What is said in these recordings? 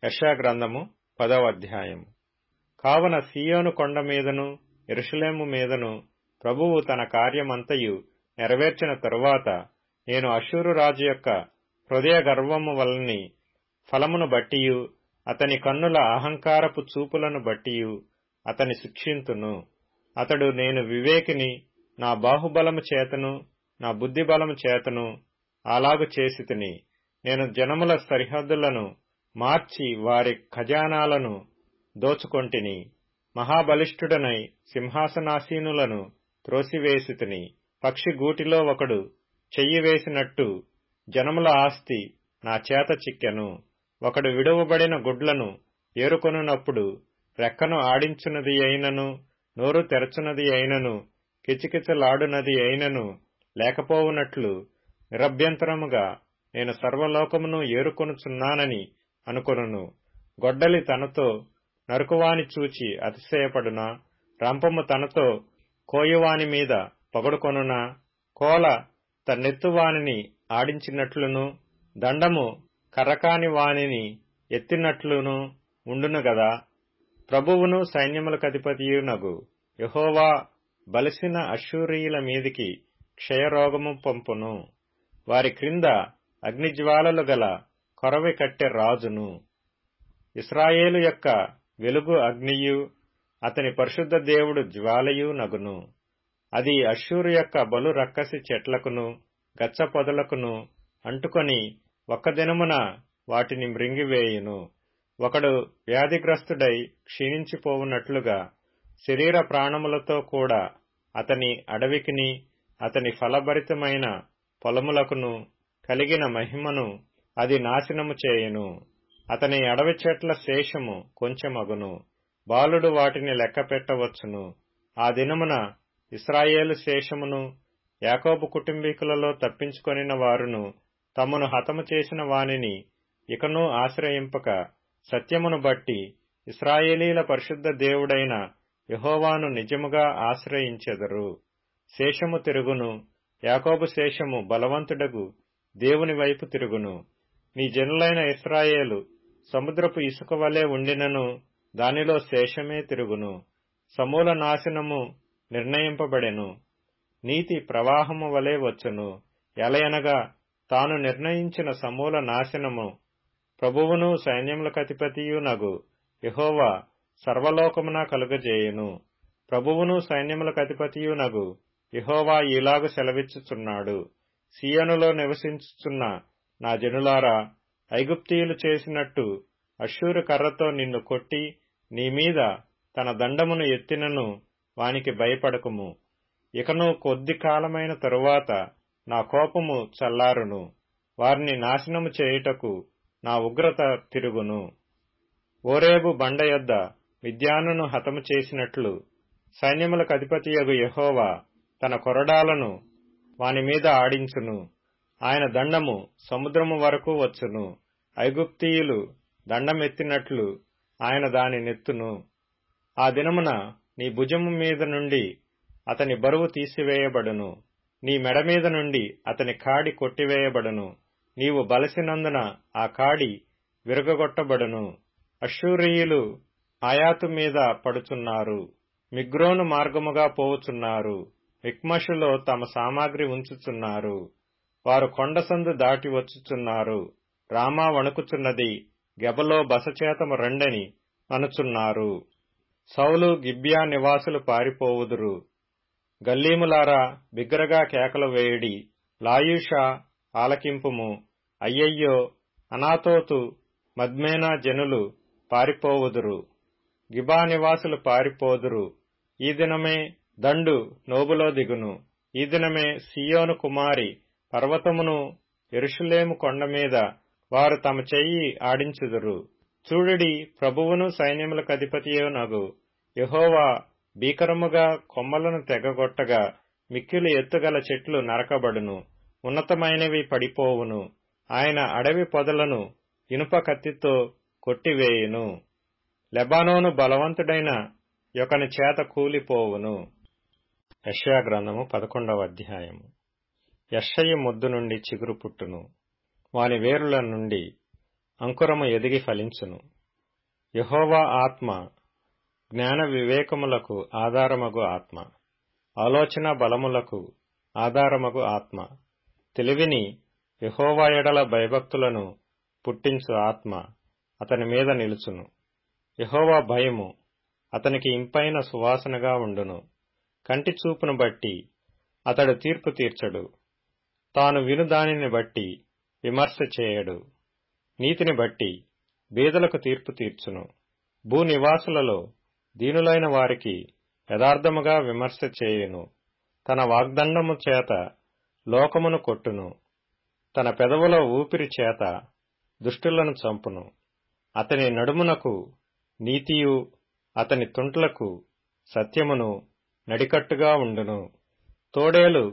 యెషయా 10వ అధ్యాయము. కావున సీయోను కొండ మీదను యెరూషలేము మీదను ప్రభువు తన కార్యమంతయు నెరవేర్చిన తరువాత నేను అష్షూరు రాజు యొక్క హృదయ గర్వము వలని ఫలమును బట్టియు అతని కన్నుల అహంకారపు చూపులను బట్టియు అతని శిక్షింతును. అతడు నేను వివేకిని, నా బాహుబలము చేతను నా బుద్ధిబలము చేతను అలాగు చేసితిని. నేను జనముల సరిహద్దులను మార్చి వారి ఖజానాలను దోచుకొంటిని. మహాబలిష్ఠుడనై సింహాసనాసీనులను త్రోసివేసితిని. పక్షి గూటిలో ఒకడు చెయ్యి వేసినట్టు జనముల ఆస్తి నా చేత చిక్కెను. ఒకడు విడువబడిన గుడ్లను ఏరుకొనున్నప్పుడు రెక్కను ఆడించున్నది అయినను, నోరు తెరచున్నది అయినను, కిచకిచలాడునది అయినను లేకపోవునట్లు నిరభ్యంతరముగా నేను సర్వలోకమును ఏరుకొనుచున్నానని అనుకొనును. గొడ్డలి తనతో నరుకువాని చూచి అతిశయపడునా? రంపము తనతో కోయువాని మీద పొగడుకొనునా? కోల తన్నెత్తువానిని ఆడించినట్లును, దండము కర్రకాని వానిని ఎత్తినట్లును ఉండును గదా. ప్రభువును సైన్యములకధిపతియునగు యెహోవా బలిసిన అష్షూరీయుల మీదికి క్షయరోగము పంపును. వారి క్రింద అగ్నిజ్వాలలు గల కొరవి కట్టె రాజును. ఇశ్రాయేలు యొక్క వెలుగు అగ్నియు అతని పరిశుద్ధ దేవుడు జ్వాలయు నగును. అది అష్షూరు యొక్క బలు రక్కసి చెట్లకును గచ్చ పొదలకును అంటుకొని ఒక్క దినమున వాటిని మృంగివేయును. ఒకడు వ్యాధిగ్రస్తుడై క్షీణించిపోవునట్లుగా శరీర ప్రాణములతో కూడా అతని అడవికిని అతని ఫలభరితమైన పొలములకును కలిగిన మహిమను అది నాశనము చేయును. అతని అడవి చెట్ల శేషము కొంచెమగును. బాలుడు వాటిని లెక్క పెట్టవచ్చును. ఆ దినమున ఇశ్రాయేలు శేషమును యాకోబు కుటుంబీకులలో తప్పించుకొనిన వారును తమను హతము చేసిన వానిని ఇకనూ ఆశ్రయింపక సత్యమును బట్టి ఇశ్రాయేలీల పరిశుద్ధ దేవుడైన యెహోవాను నిజముగా ఆశ్రయించెదరు. శేషము తిరుగును. యాకోబు శేషము బలవంతుడగు దేవుని వైపు తిరుగును. నీ జనులైన ఇశ్రాయేలు సముద్రపు ఇసుక వలె ఉండినను దానిలో శేషమే తిరుగును. సమూల నాశనము నిర్ణయింపబడెను. నీతి ప్రవాహము వలె వచ్చును. ఎలయనగా తాను నిర్ణయించిన సమూల నాశనము ప్రభువును సైన్యములకధిపతియునగు యెహోవా సర్వలోకమున కలుగజేయును. ప్రభువును సైన్యములకధిపతియునగు యెహోవా ఇలాగు సెలవిచ్చుచున్నాడు. సీయోనులో నివసించుచున్న నా జనులారా, ఐగుప్తీయులు చేసినట్టు అష్షూరు కర్రతో నిన్ను కొట్టి నీ మీద తన దండమును ఎత్తినను వానికి భయపడకుము. ఇకను కొద్ది కాలమైన తరువాత నా కోపము చల్లారును. వారిని నాశనము చేయుటకు నా ఉగ్రత తిరుగును. ఓరేబు బండ యొద్ద మిద్యానును హతము చేసినట్లు సైన్యములకధిపతియగు యెహోవా తన కొరడాలను వాని మీద ఆడించును. ఆయన దండము సముద్రము వరకు వచ్చును. ఐగుప్తీయులు దండమెత్తినట్లు ఆయన దాని నెత్తును. ఆ దినమున నీ భుజము మీద నుండి అతని బరువు తీసివేయబడును. నీ మెడ మీద నుండి అతని కాడి కొట్టివేయబడును. నీవు బలసినందున ఆ కాడి విరగగొట్టబడును. అష్షూరీయులు ఆయాతు మీద పడుచున్నారు. మిగ్రోను మార్గముగా పోవుచున్నారు. మిక్మషులో తమ సామాగ్రి ఉంచుచున్నారు. వారు కొండసందు దాటి వచ్చుచున్నారు. రామా వణుకుచున్నది, గెబలో బసచేతము రండని అనుచున్నారు. సౌలు గిబ్యా నివాసులు పారిపోవుదురు. గల్లీములారా బిగ్గరగా కేకలు వేయుడి. లాయూషా ఆలకింపుము. అయ్యయ్యో, అనాతోతు మద్మేనా జనులు పారిపోవుదురు. గిబా నివాసులు పారిపోదురు. ఈ దినమే దండు నోబులో దిగును. ఈ దినమే సీయోను కుమారి పర్వతమును యెరూషలేము కొండ మీద వారు తమ చెయ్యి ఆడించుదురు. చూడుడి, ప్రభువును సైన్యములకధిపతియునగు యెహోవా భీకరముగా కొమ్మలను తెగగొట్టగా మిక్కిలి ఎత్తుగల చెట్లు నరకబడును. ఉన్నతమైనవి పడిపోవును. ఆయన అడవి పొదలను ఇనుప కత్తితో కొట్టివేయును. లెబానోను బలవంతుడైన యొకని చేత కూలిపోవును. యెషయా 11వ అధ్యాయము. యెషయి మొద్దు నుండి చిగురు పుట్టును. వాని వేరుల నుండి అంకురము ఎదిగి ఫలించును. యెహోవా ఆత్మ జ్ఞాన వివేకములకు ఆధారమగు ఆత్మ, ఆలోచన బలములకు ఆధారమగు ఆత్మ, తెలివిని యెహోవా ఎడల భయభక్తులను పుట్టించు ఆత్మ అతని మీద నిలుచును. యెహోవా భయము అతనికి ఇంపైన సువాసనగా ఉండును. కంటి చూపును బట్టి అతడు తీర్పు తీర్చడు, తాను విను దానిని బట్టి విమర్శ చేయడు. నీతిని బట్టి బీదలకు తీర్పు తీర్చును. భూనివాసులలో దీనులైన వారికి యథార్థముగా విమర్శ చేయును. తన వాగ్దండము చేత లోకమును కొట్టును. తన పెదవుల ఊపిరి చేత దుష్టులను చంపును. అతని నడుమునకు నీతియు అతని తుంట్లకు సత్యమును నడికట్టుగా ఉండును. తోడేలు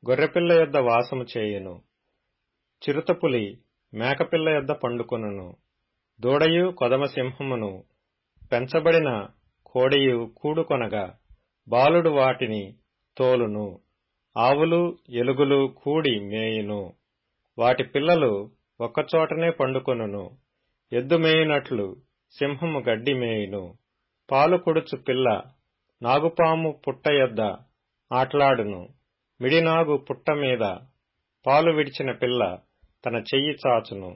గొర్రెపిల్ల యొద్ద వాసము చేయును. చిరుతపులి మేకపిల్ల యొద్ద పండుకొనును. దూడయు కొదమసింహమును పెంచబడిన కోడెయు కూడుకొనగా బాలుడు వాటిని తోలును. ఆవులు ఎలుగులు కూడి మేయును. వాటి పిల్లలు ఒక్కచోటనే పండుకొనును. ఎద్దు మేయునట్లు సింహము గడ్డి మేయును. పాలు కొడుచు పిల్ల నాగుపాము పుట్ట యొద్ద ఆట్లాడును. మిడినాగు పుట్ట మీద పాలు విడిచిన పిల్ల తన చెయ్యి చాచును.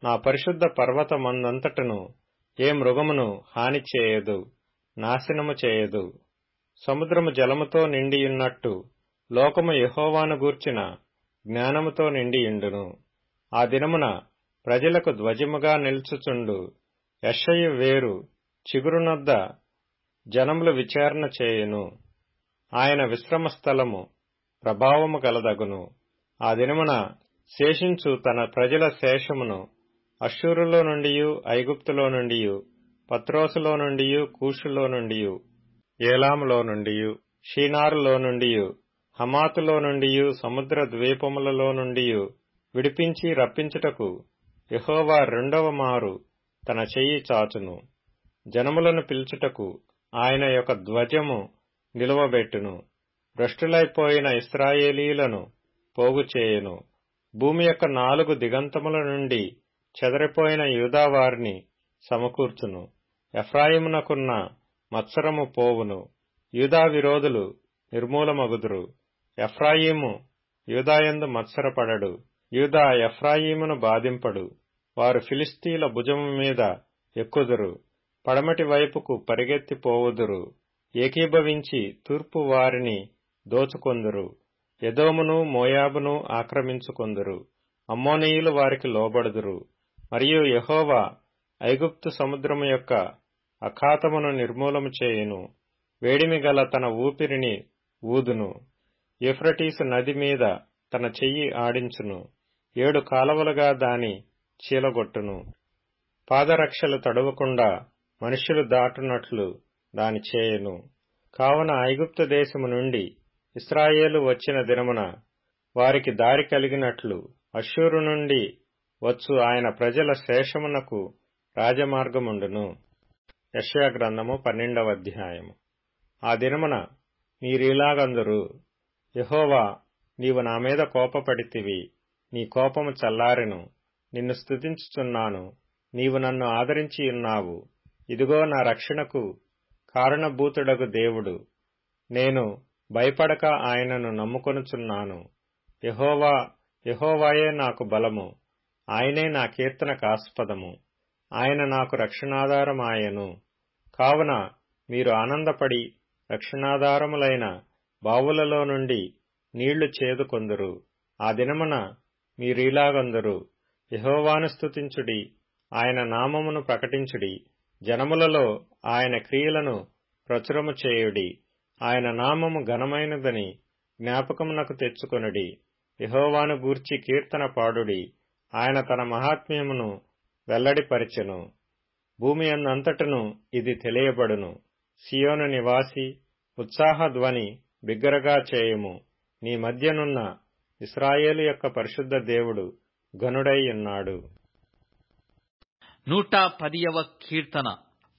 నా పరిశుద్ధ పర్వతమందంతటను ఏ మృగమును హాని చేయదు, నాశనము చేయదు. సముద్రము జలముతో నిండియున్నట్టు లోకము యెహోవాను గూర్చిన జ్ఞానముతో నిండియుండును. ఆ దినమున ప్రజలకు ధ్వజముగా నిల్చుచుండు యెషయి వేరు చిగురునొద్ద జనములు విచారణ చేయును. ఆయన విశ్రమ స్థలము ప్రభావము గలదగును. ఆ దినమున శేషించు తన ప్రజల శేషమును అష్షూరులో నుండియు ఐగుప్తులో నుండియు పత్రోసులో నుండియు కూషులో నుండియు ఏలాములో నుండియు షీనారులో నుండియు హమాతులో నుండియు సముద్ర ద్వీపములలో నుండియు విడిపించి రప్పించుటకు యెహోవా రెండవ మారు తన చెయ్యి చాచును. జనములను పిలుచుటకు ఆయన యొక్క ధ్వజము నిలువబెట్టును. భ్రష్టులైపోయిన ఇశ్రాయేలీలను పోగు చేయును. భూమి యొక్క 4 దిగంతముల నుండి చెదరిపోయిన యూదావారిని సమకూర్చును. ఎఫ్రాయిమునకున్న మత్సరము పోవును. యూదా విరోధులు నిర్మూలమగుదురు. ఎఫ్రాయిము యూదాయందు మత్సరపడడు. యూదా ఎఫ్రాయిమును బాధింపడు. వారు ఫిలిస్తీల భుజము మీద ఎక్కుదురు. పడమటి వైపుకు పరిగెత్తిపోవుదురు. ఏకీభవించి తూర్పు వారిని దోచుకొందురు. ఎదోమును మోయాబును ఆక్రమించుకొందురు. అమ్మోనీయులు వారికి లోబడుదురు. మరియు యెహోవా ఐగుప్తు సముద్రము యొక్క అఖాతమును నిర్మూలము చేయును. వేడిమి గల తన ఊపిరిని ఊదును. యూఫ్రటీసు నది మీద తన చెయ్యి ఆడించును. 7 కాలవలుగా దాని చీలగొట్టును. పాదరక్షలు తడవకుండా మనుష్యులు దాటునట్లు దాని చేయును. కావున ఐగుప్తు దేశము నుండి ఇశ్రాయేలు వచ్చిన దినమున వారికి దారి కలిగినట్లు అష్షూరు నుండి వచ్చు ఆయన ప్రజల శేషమునకు రాజమార్గముండును. యెషయా గ్రంథము 12వ అధ్యాయము. ఆ దినమున మీరీలాగందురు, యెహోవా, నీవు నా మీద కోపపడితివి, నీ కోపము చల్లారెను. నిన్ను స్తుతించుచున్నాను, నీవు నన్ను ఆదరించియున్నావు. ఇదిగో నా రక్షణకు కారణభూతుడగు దేవుడు. నేను భయపడక ఆయనను నమ్ముకొనుచున్నాను. యెహోవా, యెహోవాయే నాకు బలము, ఆయనే నా కీర్తనకాస్పదము. ఆయన నాకు రక్షణాధారమాయెను. కావున మీరు ఆనందపడి రక్షణాధారములైన బావులలో నుండి నీళ్లు చేదుకొందురు. ఆ దినమున మీరీలాగందురు, యెహోవాను స్తుతించుడి, ఆయన నామమును ప్రకటించుడి. జనములలో ఆయన క్రియలను ప్రచురము చేయుడి. ఆయన నామము ఘనమైనదని జ్ఞాపకమునకు తెచ్చుకొనుడి. యెహోవాను గూర్చి కీర్తన పాడుడి. ఆయన తన మహాత్మ్యమును వెల్లడిపరిచెను. భూమి అందంతటను ఇది తెలియబడును. సియోను నివాసి, ఉత్సాహధ్వని బిగ్గరగా చేయుము. నీ మధ్యనున్న ఇశ్రాయేలు యొక్క పరిశుద్ధ దేవుడు ఘనుడై ఉన్నాడు. 110వ కీర్తన.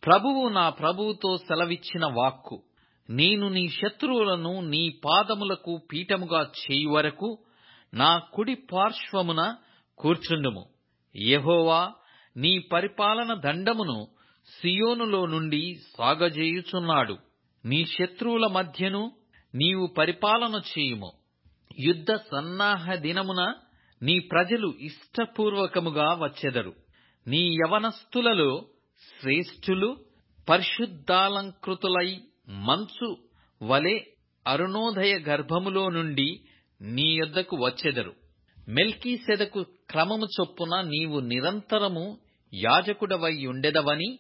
ప్రభువు నా ప్రభువుతో సెలవిచ్చిన వాక్కు, నేను నీ శత్రువులను నీ పాదములకు పీఠముగా చేయు వరకు నా కుడి పార్శ్వమున కూర్చుండుము. యెహోవా, నీ పరిపాలన దండమును సియోనులో నుండి సాగజేయుచున్నాడు. నీ శత్రువుల మధ్యను నీవు పరిపాలన చేయుము. యుద్ధ సన్నాహ దినమున నీ ప్రజలు ఇష్టపూర్వకముగా వచ్చెదరు. నీ యవనస్తులలో శ్రేష్ఠులు పరిశుద్ధాలంకృతులై మంచు వలె అరుణోదయ గర్భములో నుండి నీ యొద్దకు వచ్చెదరు. మెల్కీసెదకు క్రమము చొప్పున నీవు నిరంతరము యాజకుడవై ఉండెదవని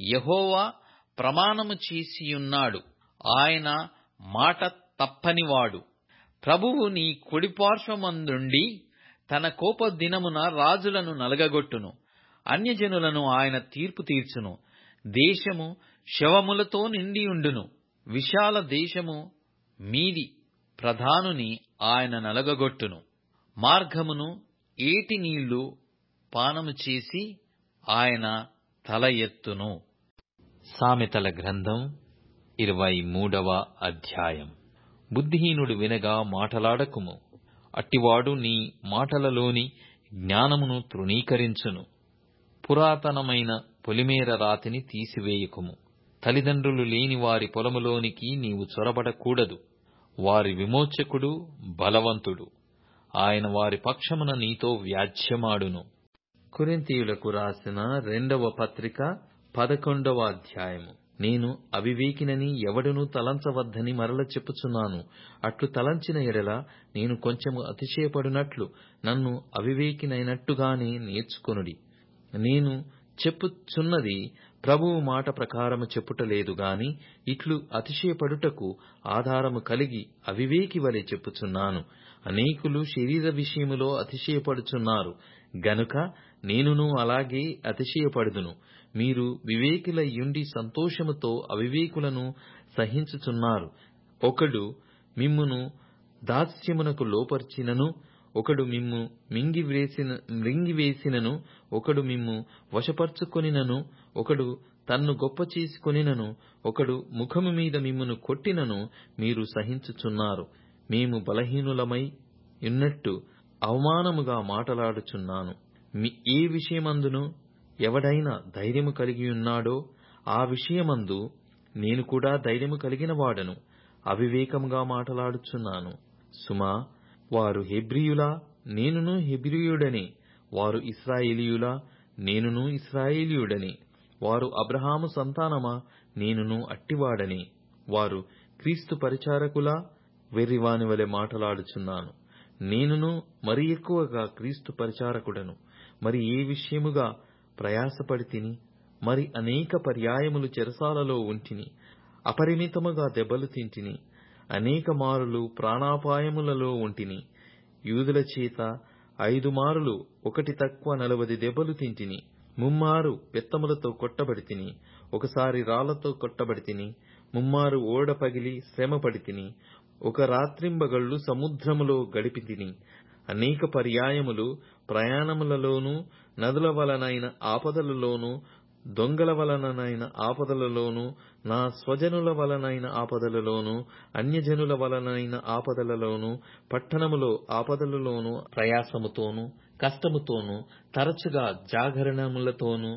యెహోవా ప్రమాణము చేసియున్నాడు. ఆయన మాట తప్పనివాడు. ప్రభువు నీ కుడిపార్శ్వమందుండి తన కోపదినమున రాజులను నలగగొట్టును. అన్యజనులను ఆయన తీర్పు తీర్చును. దేశము శవములతో నిండియుండును. విశాల దేశము మీది ప్రధానుని ఆయన నలగగొట్టును. మార్గమును ఏటి నీళ్లు పానము చేసి ఆయన తల ఎత్తును. సామెతల గ్రంథం 23వ అధ్యాయం. బుద్ధిహీనుడు వినగా మాటలాడకుము, అట్టివాడు నీ మాటలలోని జ్ఞానమును తృణీకరించును. పురాతనమైన పొలిమేర రాతిని తీసివేయకుము. తల్లిదండ్రులు లేని వారి పొలములోనికి నీవు చొరబడకూడదు. వారి విమోచకుడు బలవంతుడు, ఆయన వారి పక్షమున నీతో వ్యాజ్యమాడును. కొరింథీయులకు రాసిన 2వ పత్రిక 11వ అధ్యాయము. నేను అవివేకినని ఎవడునూ తలంచవద్దని మరల చెప్పుచున్నాను. అట్లు తలంచిన ఎడల నేను కొంచెము అతిశయపడునట్లు నన్ను అవివేకినైనట్టుగానే నేర్చుకొనుడి. నేను చెప్పుచున్నది ప్రభువు మాట ప్రకారము చెప్పుటలేదు గాని ఇట్లు అతిశయపడుటకు ఆధారము కలిగి అవివేకి వలె చెప్పుచున్నాను. అనేకులు శరీర విషయములో అతిశయపడుచున్నారు గనుక నేనును అలాగే అతిశయపడుదును. మీరు వివేకులయ్యుండి సంతోషముతో అవివేకులను సహించుచున్నారు. ఒకడు మిమ్మును దాస్యమునకు లోపర్చినను, ఒకడు మిమ్ము మృంగివేసినను, ఒకడు మిమ్ము వశపర్చుకొనినను, ఒకడు తన్ను గొప్ప చేసుకొనినను, ఒకడు ముఖము మీద మిమ్మును కొట్టినను మీరు సహించుచున్నారు. మేము బలహీనులమై ఉన్నట్టు అవమానముగా మాటలాడుచున్నాను. ఏ విషయమందును ఎవడైనా ధైర్యము కలిగియున్నాడో ఆ విషయమందు నేను కూడా ధైర్యము కలిగిన వాడను. అవివేకముగా మాటలాడుచున్నాను. సుమా, వారు హెబ్రీయులా? నేనును హెబ్రీయుడనే. వారు ఇశ్రాయేలీయులా? నేనును ఇశ్రాయేలీయుడనే. వారు అబ్రహాము సంతానమా? నేనును అట్టివాడనే. వారు క్రీస్తు పరిచారకులా? వెర్రివాని వలె మాటలాడుచున్నాను. నేనును మరి ఎక్కువగా క్రీస్తు పరిచారకుడను. మరి ఏ విషయముగా ప్రయాసపడితిని? మరి అనేక పర్యాయములు చెరసాలలో ఉంటిని. అపరిమితముగా దెబ్బలు తింటిని. అనేక మారులు ప్రాణాపాయములలో ఉంటిని. యూదుల చేత 5 మారులు ఒకటి తక్కువ 40 దెబ్బలు తింటిని. 3 మారు బెత్తములతో కొట్టబడితిని. ఒకసారి రాళ్లతో కొట్టబడితిని. 3 మారు ఓడ పగిలి శ్రమపడితిని. ఒక రాత్రింబగళ్ళు సముద్రములో గడిపితిని. అనేక పర్యాయములు ప్రయాణములలోనూ, నదుల వలనైన ఆపదలలోనూ, దొంగల వలనైన ఆపదలలోనూ, నా స్వజనుల వలనైన ఆపదలలోనూ, అన్యజనుల వలనైన ఆపదలలోనూ, పట్టణములో ఆపదలలోనూ, ప్రయాసముతోనూ కష్టముతోనూ, తరచుగా జాగరణములతోనూ,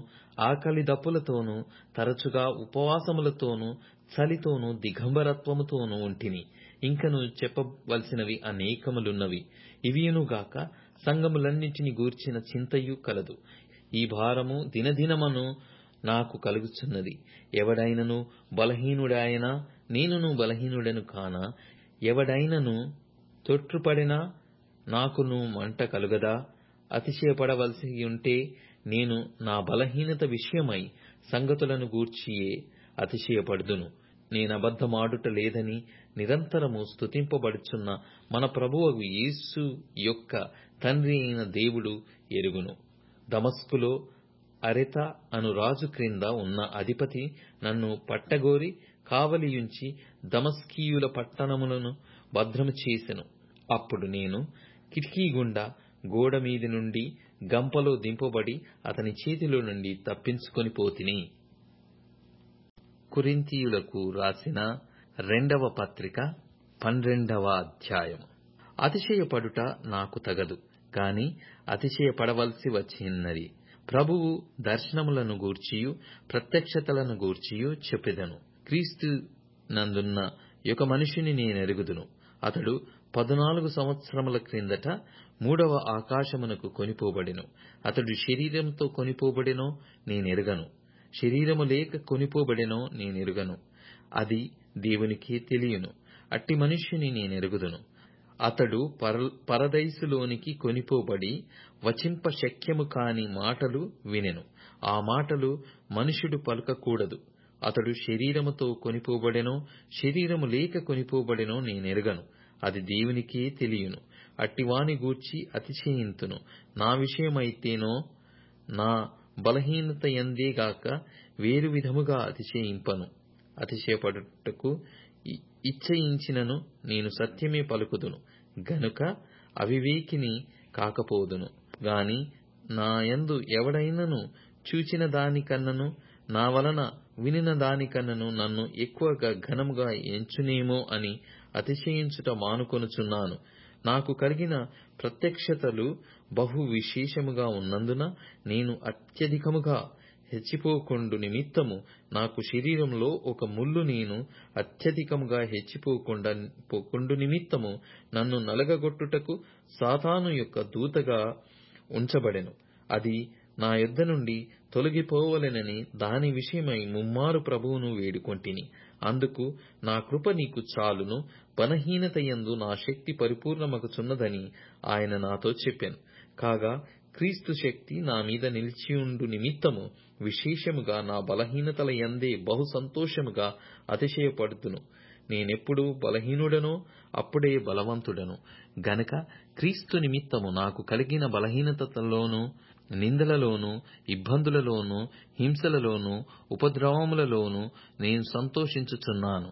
ఆకలి దప్పులతోనూ, తరచుగా ఉపవాసములతోనూ, చలితోనూ, దిగంబరత్వముతోనూ ఉంటిని. ఇంకను చెప్పవలసినవి అనేకములున్నవి. ఇవియునుగాక సంఘములన్నిటిని గూర్చిన చింతయు కలదు. ఈ భారము దినదినమును నాకు కలుగుచున్నది. ఎవడైనను బలహీనుడాయనా? నేనును బలహీనుడను కానా? ఎవడైనను తొట్రుపడినా నాకును మంట కలుగదా? అతిశయపడవలసి ఉంటే నేను నా బలహీనత విషయమై సంగతులను గూర్చియే అతిశయపడుదును. నేనబద్ధమాడుట లేదని నిరంతరము స్తుతింపబడుచున్న మన ప్రభువగు యేసు యొక్క తండ్రి అయిన దేవుడు ఎరుగును. దమస్కులో అరెత అను రాజు క్రింద ఉన్న అధిపతి నన్ను పట్టగోరి కావలియుంచి దమస్కీయుల పట్టణములను భద్రము చేసెను. అప్పుడు నేను కిటికీ గుండా గోడ మీది నుండి గంపలో దింపబడి అతని చేతిలో నుండి తప్పించుకొని పోతిని. కొరింథీయులకు రాసిన 2వ పత్రిక 12వ అధ్యాయం. అతిశయపడుట నాకు తగదు, గాని అతిశయపడవలసి వచ్చినది. ప్రభువు దర్శనములను గూర్చియు ప్రత్యక్షతలను గూర్చియు చెప్పెదను. క్రీస్తు నందున్న ఒక మనిషిని నేనెరుగుదును. అతడు 14 సంవత్సరముల క్రిందట 3వ ఆకాశమునకు కొనిపోబడెను. అతడు శరీరంతో కొనిపోబడెనో నేనెరుగను, శరీరము లేక కొనిపోబడెనో నేనెరుగను. అది దేవునికే తెలియను. అట్టి మనుష్యుని నేనెరుగుదును. అతడు పరదైసులోనికి కొనిపోబడి వచింప శక్యము కాని మాటలు వినెను. ఆ మాటలు మనుష్యుడు పలుకకూడదు. అతడు శరీరముతో కొనిపోబడెనో శరీరము లేక కొనిపోబడెనో నేనెరుగను. అది దేవునికే తెలియను. అట్టివాని గూర్చి అతిశయింతును. నా విషయమైతేనో నా బలహీనత యందేగాక వేరు విధముగా అతిశయింపను. అతిశయపడుటకు ఇచ్చయించినను నేను సత్యమే పలుకుదును గనుక అవివేకిని కాకపోదును. గాని నా యందు ఎవడైనను చూచిన దానికన్నను నా వలన వినిన దానికన్నను నన్ను ఎక్కువగా ఘనముగా ఎంచునేమో అని అతిశయించుట మానుకొనుచున్నాను. నాకు కలిగిన ప్రత్యక్షతలు బహు విశేషముగా ఉన్నందున నేను అత్యధికముగా హెచ్చిపోకుండు నిమిత్తము నాకు శరీరంలో ఒక ముల్లు నేను అత్యధికముగా హెచ్చిపోకుండు నిమిత్తము నన్ను నలగగొట్టుటకు సాతాను యొక్క దూతగా ఉంచబడెను. అది నా యొద్ద నుండి తొలగిపోవలెనని దాని విషయమై ముమ్మారు ప్రభువును వేడుకొంటిని. అందుకు నా కృప నీకు చాలును, బలహీనత యందు నా శక్తి పరిపూర్ణమగుచున్నదని ఆయన నాతో చెప్పెను. కాగా క్రీస్తు శక్తి నా మీద నిలిచియుండు నిమిత్తము విశేషముగా నా బలహీనతల యందే బహు సంతోషముగా అతిశయపడుతును. నేనెప్పుడు బలహీనుడనో అప్పుడే బలవంతుడను. గనక క్రీస్తు నిమిత్తము నాకు కలిగిన బలహీనతలోను, నిందలలోను, ఇబ్బందులలోను, హింసలలోను, ఉపద్రవములలోను నేను సంతోషించుచున్నాను.